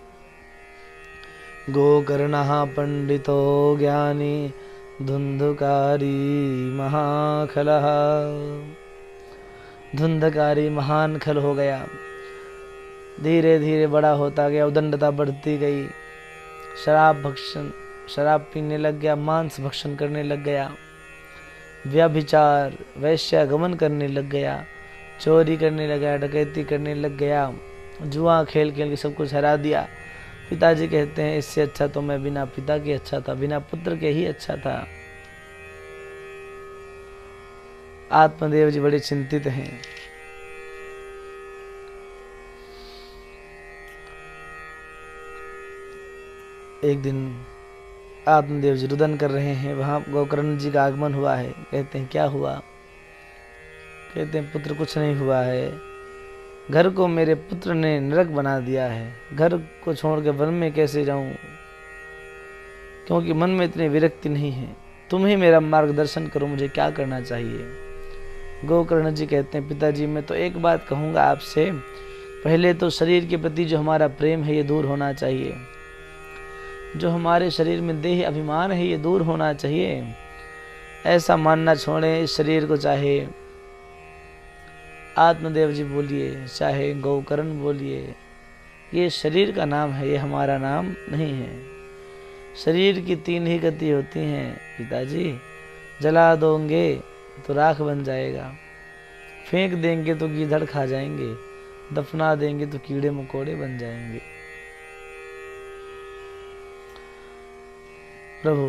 गोकर्णः पंडितो ज्ञानी धुंधकारी महाखलः। धुंधकारी महान खल हो गया। धीरे धीरे बड़ा होता गया, उदंडता बढ़ती गई, शराब पीने लग गया, मांस भक्षण करने लग गया, व्यभिचार वैश्यागमन करने लग गया, चोरी करने लग गया, डकैती करने लग गया, जुआ खेल खेल के सब कुछ हरा दिया। पिताजी कहते हैं इससे अच्छा तो मैं बिना पिता के अच्छा था, बिना पुत्र के ही अच्छा था। आत्मदेव जी बड़े चिंतित हैं। एक दिन आत्मदेव जी रुदन कर रहे हैं, वहां गोकर्ण जी का आगमन हुआ है। कहते हैं क्या हुआ? कहते हैं पुत्र कुछ नहीं हुआ है, घर को मेरे पुत्र ने नरक बना दिया है, घर को छोड़ के वन में कैसे जाऊं, क्योंकि मन में इतनी विरक्ति नहीं है, तुम ही मेरा मार्गदर्शन करो, मुझे क्या करना चाहिए। गोकर्ण जी कहते हैं पिताजी मैं तो एक बात कहूंगा आपसे, पहले तो शरीर के प्रति जो हमारा प्रेम है ये दूर होना चाहिए, जो हमारे शरीर में देह अभिमान है ये दूर होना चाहिए। ऐसा मानना छोड़ें, इस शरीर को चाहे आत्मदेव जी बोलिए चाहे गोकर्ण बोलिए, ये शरीर का नाम है, ये हमारा नाम नहीं है। शरीर की 3 ही गति होती हैं पिताजी, जला दोगे तो राख बन जाएगा, फेंक देंगे तो गीदड़ खा जाएंगे, दफना देंगे तो कीड़े मकोड़े बन जाएंगे। प्रभु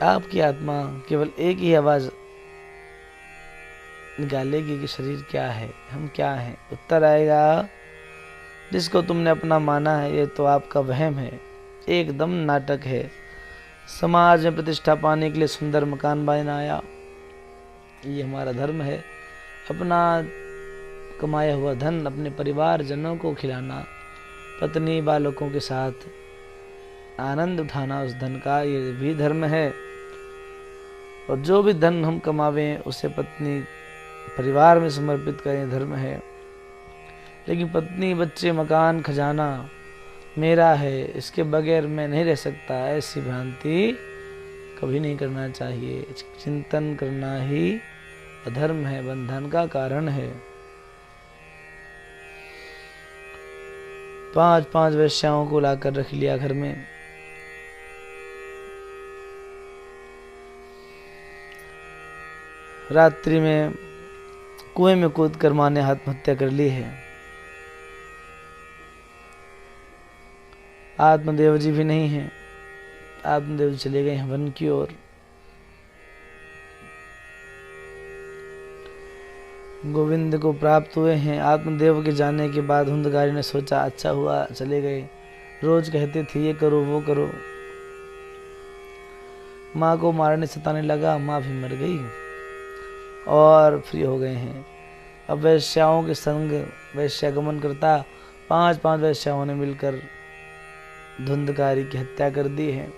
आपकी आत्मा केवल एक ही आवाज निकालेगी कि शरीर क्या है, हम क्या हैं। उत्तर आएगा जिसको तुमने अपना माना है ये तो आपका वहम है, एकदम नाटक है। समाज में प्रतिष्ठा पाने के लिए सुंदर मकान बनाया, ये हमारा धर्म है। अपना कमाया हुआ धन अपने परिवार जनों को खिलाना, पत्नी बालकों के साथ आनंद उठाना उस धन का, ये भी धर्म है। और जो भी धन हम कमावें उसे पत्नी परिवार में समर्पित करें, धर्म है। लेकिन पत्नी बच्चे मकान खजाना मेरा है, इसके बगैर मैं नहीं रह सकता, ऐसी भ्रांति कभी नहीं करना चाहिए। चिंतन करना ही अधर्म है, बंधन का कारण है। 5 वेश्याओं को लाकर रख लिया घर में। रात्रि में कुएं में कूद कर मां ने आत्महत्या कर ली है। आत्मदेव जी भी नहीं है, आत्मदेव जी चले गए हैं वन की ओर। गोविंद को प्राप्त हुए हैं। आत्मदेव के जाने के बाद धुंधकारी ने सोचा अच्छा हुआ चले गए, रोज कहते थे ये करो वो करो। माँ को मारने सताने लगा, माँ भी मर गई और फ्री हो गए हैं। अब वैश्याओं के संग वैश्यागमन करता 5 वैश्याओं ने मिलकर धुंधकारी की हत्या कर दी है।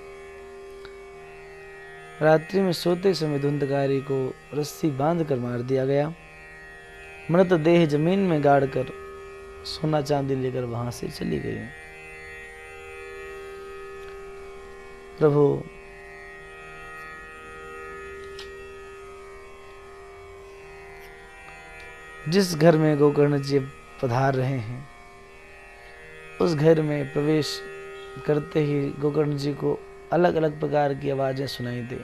रात्रि में सोते समय धुंधकारी को रस्सी बांध कर मार दिया गया। मृत देह जमीन में गाड़कर सोना चांदी लेकर वहां से चली गई। प्रभु जिस घर में गोकर्ण जी पधार रहे हैं उस घर में प्रवेश करते ही गोकर्ण जी को अलग अलग प्रकार की आवाजें सुनाई दे।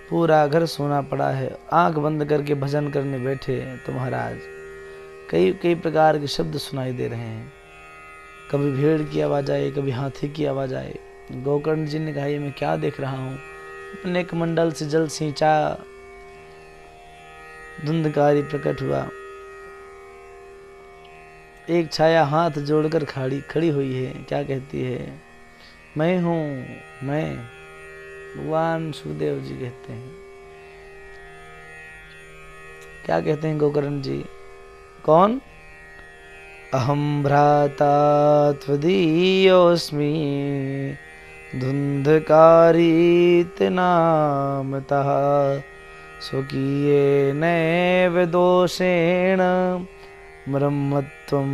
पूरा घर सोना पड़ा है, आंख बंद करके भजन करने बैठे तो महाराज कई प्रकार के शब्द सुनाई दे रहे हैं। कभी भेड़ की आवाज आए, कभी हाथी की आवाज आए। गोकर्ण जी ने कहा ये मैं क्या देख रहा हूँ। अपने कमंडल से जल सींचा, धुंधकारी प्रकट हुआ। एक छाया हाथ जोड़कर खड़ी हुई है। क्या कहती है? मैं हूं, मैं। भगवान सुखदेव जी कहते हैं। क्या कहते हैं गोकर्ण जी? कौन? अहम भ्राता त्वदीयोऽस्मि धुंधकारीत नामतः स्वकीये नैव दोषेण ब्रह्मत्वं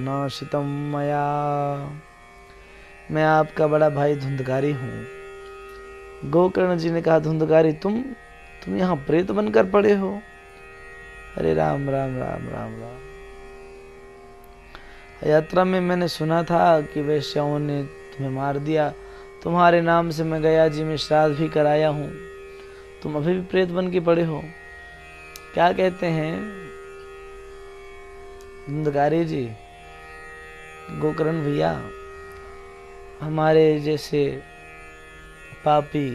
नाशितं मया। मैं आपका बड़ा भाई धुंधकारी हूँ। गोकर्ण जी ने कहा धुंधकारी तुम यहाँ प्रेत बनकर पड़े हो? अरे राम राम राम राम राम। यात्रा में मैंने सुना था कि वैश्याओं ने तुम्हें मार दिया। तुम्हारे नाम से मैं गया जी में श्राद्ध भी कराया हूँ। तुम अभी भी प्रेत बन के पड़े हो। क्या कहते हैं धुंधकारी जी, गोकर्ण भैया, हमारे जैसे पापी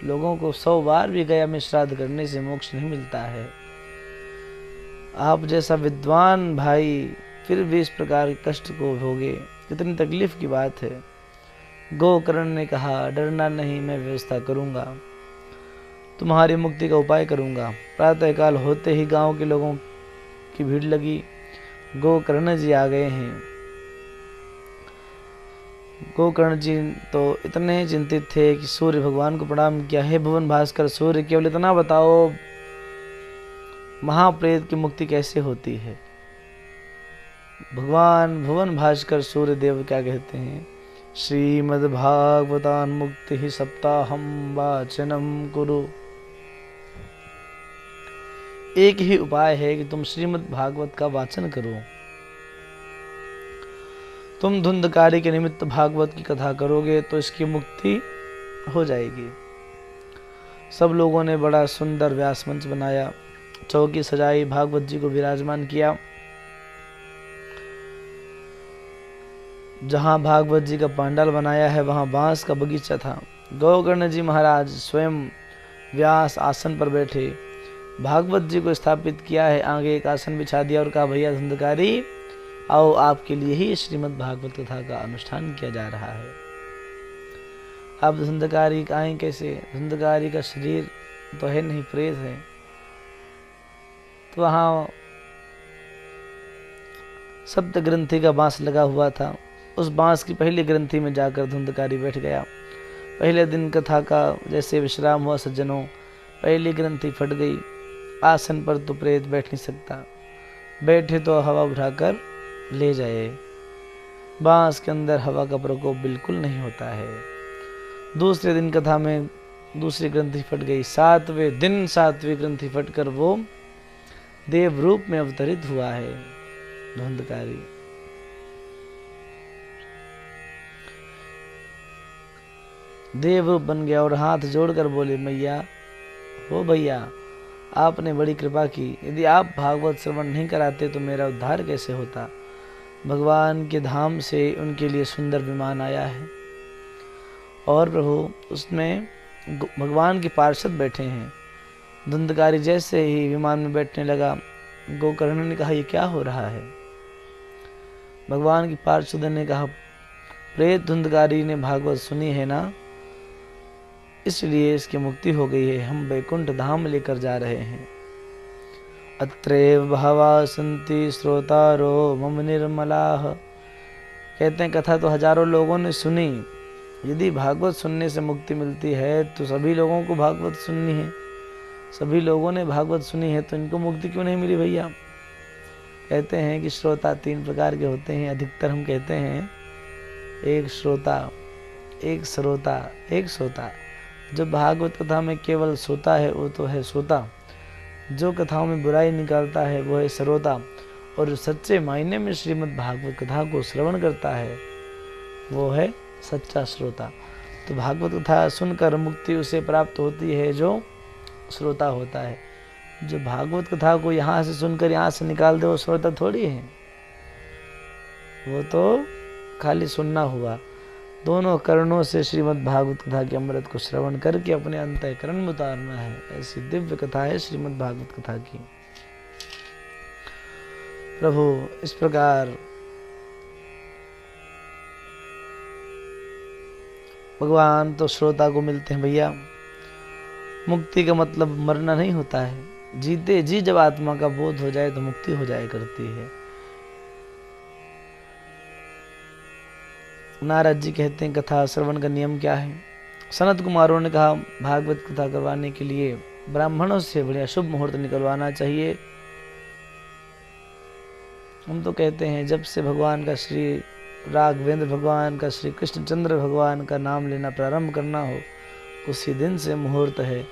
लोगों को 100 बार भी गया में श्राद्ध करने से मोक्ष नहीं मिलता है। आप जैसा विद्वान भाई फिर भी इस प्रकार के कष्ट को भोगे, कितनी तकलीफ की बात है। गोकर्ण ने कहा, डरना नहीं, मैं व्यवस्था करूंगा, तुम्हारी मुक्ति का उपाय करूंगा। प्रातःकाल होते ही गांव के लोगों की भीड़ लगी। गोकर्ण जी आ गए हैं। गोकर्ण जी तो इतने चिंतित थे कि सूर्य भगवान को प्रणाम किया। हे भुवन भास्कर सूर्य, केवल इतना बताओ, महाप्रेत की मुक्ति कैसे होती है। भगवान भुवन भास्कर सूर्य देव क्या कहते हैं, श्रीमद्भागवतान मुक्ति ही सप्ताहम वाचनम कुरु। एक ही उपाय है कि तुम श्रीमद् भागवत का वाचन करो। तुम धुंधकारी के निमित्त भागवत की कथा करोगे तो इसकी मुक्ति हो जाएगी। सब लोगों ने बड़ा सुंदर व्यास मंच बनाया, चौकी सजाई, भागवत जी को विराजमान किया। जहां भागवत जी का पंडाल बनाया है वहां बांस का बगीचा था। गोकर्ण जी महाराज स्वयं व्यास आसन पर बैठे, भागवत जी को स्थापित किया है, आगे एक आसन बिछा दिया और कहा, भैया धुंधकारी आओ, आपके लिए ही श्रीमद् भागवत कथा का अनुष्ठान किया जा रहा है। अब धुंधकारी आए कैसे, धुंधकारी का शरीर तो है नहीं, प्रेत है। तो वहां सप्त ग्रंथि का बांस लगा हुआ था। उस बांस की पहली ग्रंथि में जाकर धुंधकारी बैठ गया। पहले दिन कथा का जैसे विश्राम हुआ सज्जनों, पहली ग्रंथि फट गई। आसन पर तो प्रेत बैठ नहीं सकता, बैठे तो हवा उठाकर ले जाए। बांस के अंदर हवा का प्रकोप बिल्कुल नहीं होता है। दूसरे दिन कथा में दूसरी ग्रंथि फट गई। 7वें दिन 7वीं ग्रंथि फटकर वो देव रूप में अवतरित हुआ है धुंधकारी। देव रूप बन गया और हाथ जोड़कर बोले, मैया हो भैया, आपने बड़ी कृपा की। यदि आप भागवत श्रवण नहीं कराते तो मेरा उद्धार कैसे होता। भगवान के धाम से उनके लिए सुंदर विमान आया है और प्रभु उसमें भगवान के पार्षद बैठे हैं। धुंधकारी जैसे ही विमान में बैठने लगा, गोकर्ण ने कहा, ये क्या हो रहा है। भगवान के पार्षद ने कहा, प्रेत धुंधकारी ने भागवत सुनी है ना, इसलिए इसकी मुक्ति हो गई है। हम वैकुंठ धाम लेकर जा रहे हैं। अत्रैव बहवा सन्ति श्रोतारो मम निर्मलाः। कहते हैं कथा तो हजारों लोगों ने सुनी। यदि भागवत सुनने से मुक्ति मिलती है तो सभी लोगों को भागवत सुननी है। सभी लोगों ने भागवत सुनी है तो इनको मुक्ति क्यों नहीं मिली भैया। कहते हैं कि श्रोता 3 प्रकार के होते हैं। अधिकतर हम कहते हैं एक श्रोता, एक श्रोता, एक श्रोता। जो भागवत कथा में केवल श्रोता है वो तो है श्रोता। जो कथाओं में बुराई निकालता है वो है श्रोता। और जो सच्चे मायने में श्रीमद् भागवत कथा को श्रवण करता है वो है सच्चा श्रोता। तो भागवत कथा सुनकर मुक्ति उसे प्राप्त होती है जो श्रोता होता है। जो भागवत कथा को यहाँ से सुनकर यहाँ से निकाल दे वो श्रोता थोड़ी है, वो तो खाली सुनना हुआ। दोनों कर्णों से श्रीमद् भागवत कथा के अमृत को श्रवण करके अपने अंतःकरण में उतारना है। ऐसी दिव्य कथा है श्रीमद् भागवत कथा की। प्रभु इस प्रकार भगवान तो श्रोता को मिलते हैं भैया। मुक्ति का मतलब मरना नहीं होता है। जीते जी जब आत्मा का बोध हो जाए तो मुक्ति हो जाए करती है। नारद जी कहते हैं कथा श्रवण का नियम क्या है। सनत कुमारों ने कहा भागवत कथा करवाने के लिए ब्राह्मणों से बढ़िया शुभ मुहूर्त निकलवाना चाहिए। हम तो कहते हैं जब से भगवान का श्री राघवेंद्र भगवान का श्री कृष्णचंद्र भगवान का नाम लेना प्रारंभ करना हो उसी दिन से मुहूर्त है।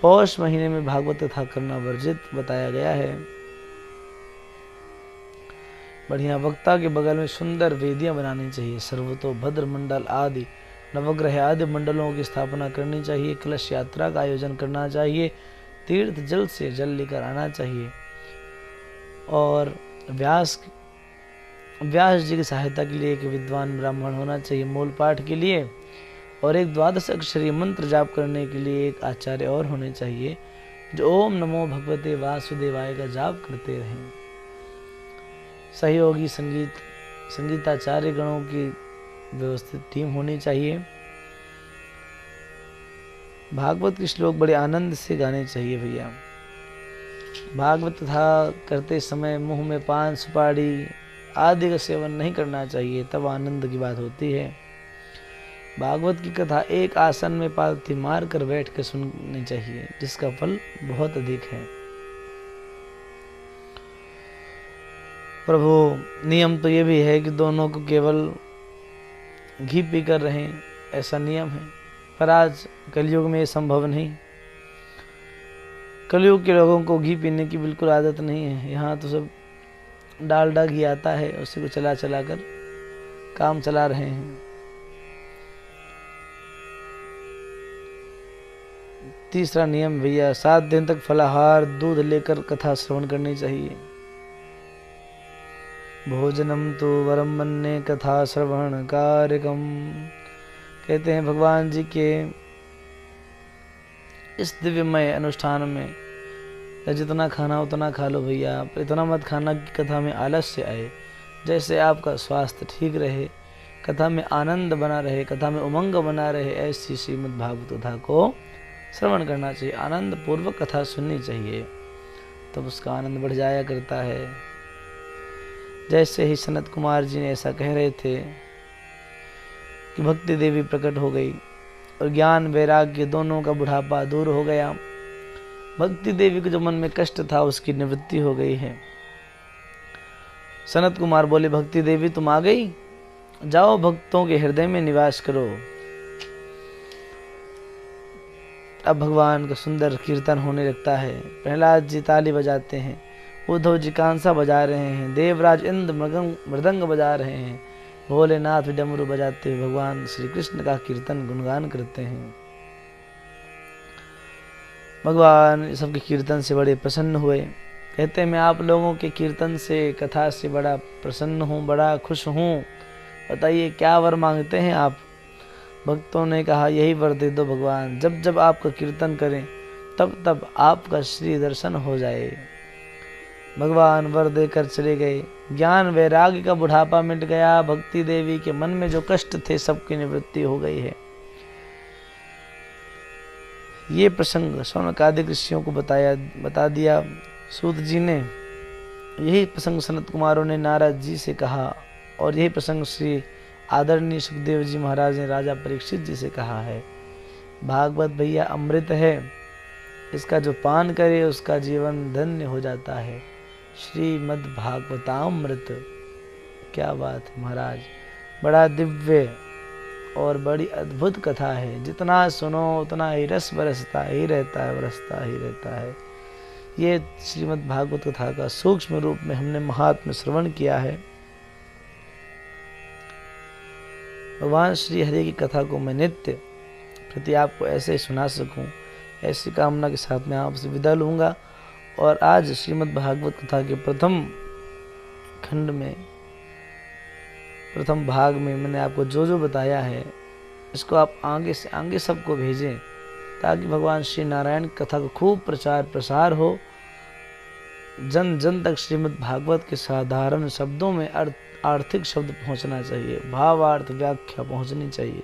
पौष महीने में भागवत कथा करना वर्जित बताया गया है। बढ़िया वक्ता के बगल में सुंदर वेदियां बनानी चाहिए। सर्वतो भद्र मंडल आदि नवग्रह आदि मंडलों की स्थापना करनी चाहिए। कलश यात्रा का आयोजन करना चाहिए। तीर्थ जल से जल लेकर आना चाहिए। और व्यास जी की सहायता के लिए एक विद्वान ब्राह्मण होना चाहिए मूल पाठ के लिए, और एक 12 अक्षरीय मंत्र जाप करने के लिए एक आचार्य और होने चाहिए जो ओम नमो भगवते वासुदेवाय का जाप करते रहें। सहयोगी संगीताचार्य गणों की व्यवस्थित टीम होनी चाहिए। भागवत के श्लोक बड़े आनंद से गाने चाहिए भैया। भागवत कथा करते समय मुंह में पान सुपारी आदि का सेवन नहीं करना चाहिए, तब आनंद की बात होती है। भागवत की कथा एक आसन में पालथी मार कर बैठ कर सुननी चाहिए, जिसका फल बहुत अधिक है। प्रभु नियम तो ये भी है कि दोनों को केवल घी पीकर रहें, ऐसा नियम है, पर आज कलयुग में ये संभव नहीं। कलयुग के लोगों को घी पीने की बिल्कुल आदत नहीं है। यहाँ तो सब डालडा घी आता है, उसी को चला चला कर काम चला रहे हैं। तीसरा नियम भैया, 7 दिन तक फलाहार दूध लेकर कथा श्रवण करनी चाहिए। भोजनम तो वरम मन्ये कथा श्रवण कार्यकम। कहते हैं भगवान जी के इस दिव्यमय अनुष्ठान में जितना खाना उतना खा लो भैया, पर इतना मत खाना कि कथा में आलस्य आए। जैसे आपका स्वास्थ्य ठीक रहे, कथा में आनंद बना रहे, कथा में उमंग बना रहे, ऐसी श्रीमद् भागवत कथा को श्रवण करना चाहिए। आनंद पूर्वक कथा सुननी चाहिए, तब उसका आनंद बढ़ जाया करता है। जैसे ही सनत कुमार जी ने ऐसा कह रहे थे कि भक्ति देवी प्रकट हो गई और ज्ञान वैराग्य दोनों का बुढ़ापा दूर हो गया। भक्ति देवी को जो मन में कष्ट था उसकी निवृत्ति हो गई है। सनत कुमार बोले, भक्ति देवी तुम आ गई, जाओ भक्तों के हृदय में निवास करो। अब भगवान का सुंदर कीर्तन होने लगता है। प्रहलाद जी ताली बजाते हैं, उद्धव जी कांसा बजा रहे हैं, देवराज इंद्र मृदंग बजा रहे हैं, भोलेनाथ डमरू बजाते हुए भगवान श्री कृष्ण का कीर्तन गुणगान करते हैं। भगवान सबके कीर्तन से बड़े प्रसन्न हुए। कहते हैं मैं आप लोगों के कीर्तन से, कथा से बड़ा प्रसन्न हूँ, बड़ा खुश हूँ। बताइए क्या वर मांगते हैं आप? भक्तों ने कहा यही वर दे दो भगवान, जब जब आपका कीर्तन करें तब तब आपका श्री दर्शन हो जाए। भगवान वर देकर चले गए। ज्ञान वैराग्य का बुढ़ापा मिट गया। भक्ति देवी के मन में जो कष्ट थे सबकी निवृत्ति हो गई है। ये प्रसंग शौनकादिक ऋषियों को बता दिया सूत जी ने। यही प्रसंग सनत कुमारों ने नारद जी से कहा, और यही प्रसंग श्री आदरणीय सुखदेव जी महाराज ने राजा परीक्षित जी से कहा है। भागवत भैया अमृत है, इसका जो पान करे उसका जीवन धन्य हो जाता है। श्रीमद् भागवतामृत, क्या बात है महाराज, बड़ा दिव्य और बड़ी अद्भुत कथा है। जितना सुनो उतना ही रस बरसता ही रहता है, बरसता ही रहता है। ये श्रीमद् भागवत कथा का सूक्ष्म रूप में हमने महात्म्य श्रवण किया है। भगवान श्री हरि की कथा को मैं नित्य प्रति आपको ऐसे ही सुना सकूं, ऐसी कामना के साथ मैं आपसे विदा लूँगा। और आज श्रीमद् भागवत कथा के प्रथम खंड में, प्रथम भाग में मैंने आपको जो जो बताया है, इसको आप आगे से आगे सबको भेजें, ताकि भगवान श्री नारायण की कथा को खूब प्रचार प्रसार हो। जन जन तक श्रीमद् भागवत के साधारण शब्दों में आर्थिक शब्द पहुंचना चाहिए, भावार्थ व्याख्या पहुंचनी चाहिए,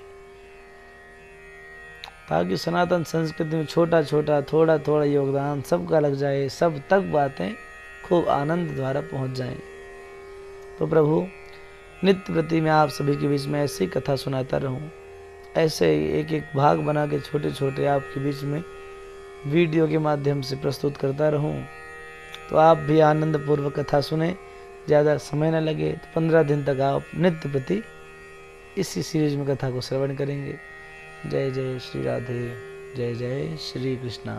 ताकि सनातन संस्कृति में छोटा छोटा थोड़ा थोड़ा योगदान सबका लग जाए, सब तक बातें खूब आनंद द्वारा पहुंच जाएं। तो प्रभु नित्य प्रति मैं आप सभी के बीच में ऐसी कथा सुनाता रहूं, ऐसे ही एक एक भाग बना के छोटे छोटे आपके बीच में वीडियो के माध्यम से प्रस्तुत करता रहूं। तो आप भी आनंद पूर्वक कथा सुने, ज़्यादा समय न लगे तो 15 दिन तक आप नित्य प्रति इसी सीरीज में कथा को श्रवण करेंगे। जय जय श्री राधे, जय जय श्री कृष्णा।